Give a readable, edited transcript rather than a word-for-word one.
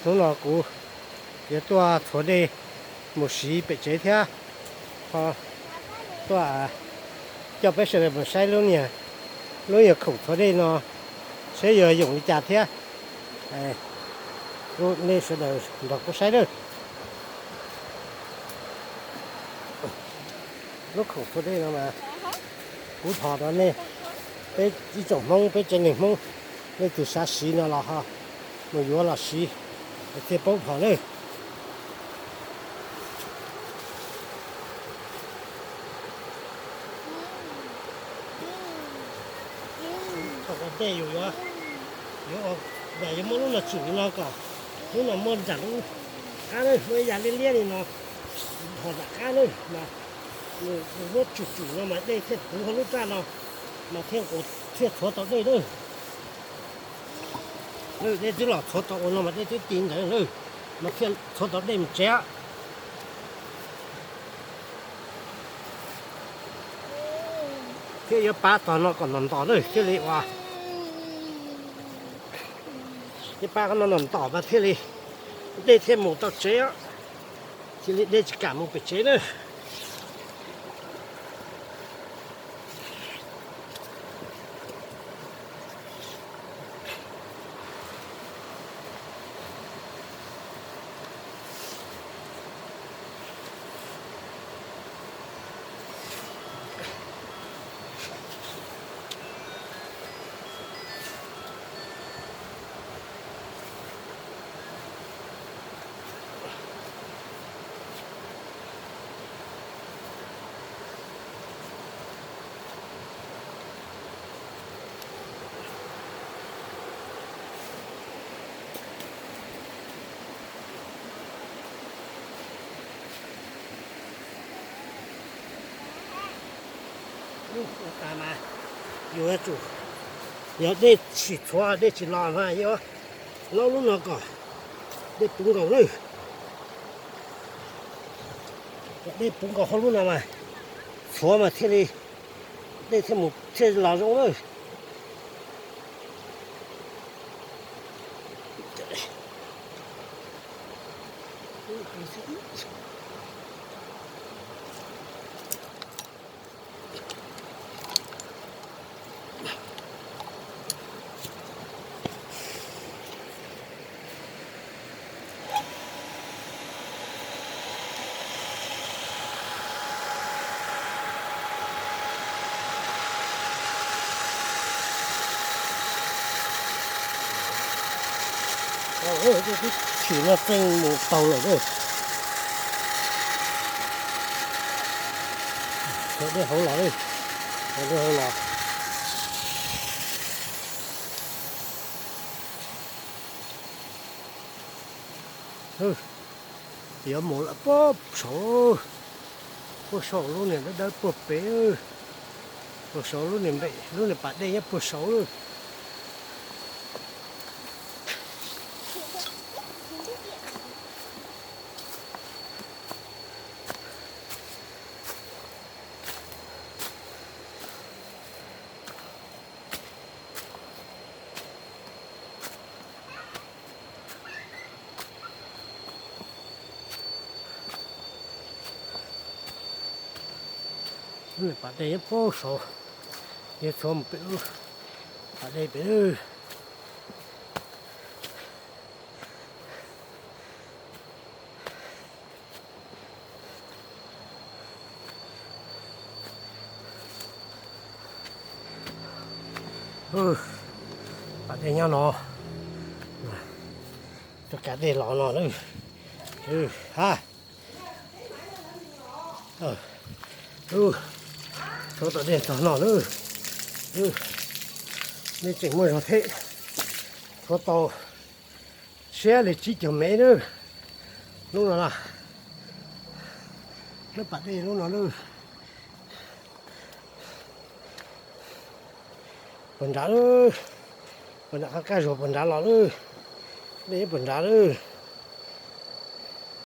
nó là cũ cái tua thổ đây một xí bị chế thế họ tua cho bây giờ một sai luôn nhỉ lúc giờ khẩu thổ đây nó sẽ giờ dùng đi chặt thế lúc này sẽ đọc có sai đâu lúc khẩu thổ đây nó mà cũ thọ đó nè cái trồng mông cái chân này mông cái từ xa xí nó là ha mà vừa là xí cái bông thọ đây đây rồi á, rồi vậy mà nó là chủ nó cả, nó là món chẳng cá đây, bây giờ liên liên thì nó họ đã cá đây mà nó chủ nó mà đây thiết cũng không biết ra nào mà theo cổ thiết thoát到đây thôi, đây chỉ là thoát到nó mà đây chỉ tiền đấy thôi, mà theo thoát到đây mình chế, cái ba tao nó còn nằm tao đấy, cái này哇。cái ba cái nó nằm tỏ vào thế này đây thêm một tàu chế thì đây chỉ cả một cái chế nữa干嘛？有人煮，要得起床，得去拿饭，要老路那个，得搬个路，得搬个好路那嘛，错嘛，这里，得这么这老中路。cái chỉ là trên một tàu rồi đấy, đây hậu lò đây, đây hậu lò, thì ở một là bóp sổ luôn này nó đỡ bóp bé, bóp sổ luôn này vậy, luôn này bạn đây nhá bóp sổ luôn. Bà đây bố sổ như thôm biểu bà đây biểu bà đây nhau nó tất cả đây lọ nó nữa ha thôi tao để tao nọ nữa nên chỉnh môi nó thế thôi tao xe để chỉ cho mẹ nữa lúc nào là nó bắt đi lúc nào nữa bẩn đá nữa bẩn đá cái rồi bẩn đá lọ nữa để bẩn đá nữa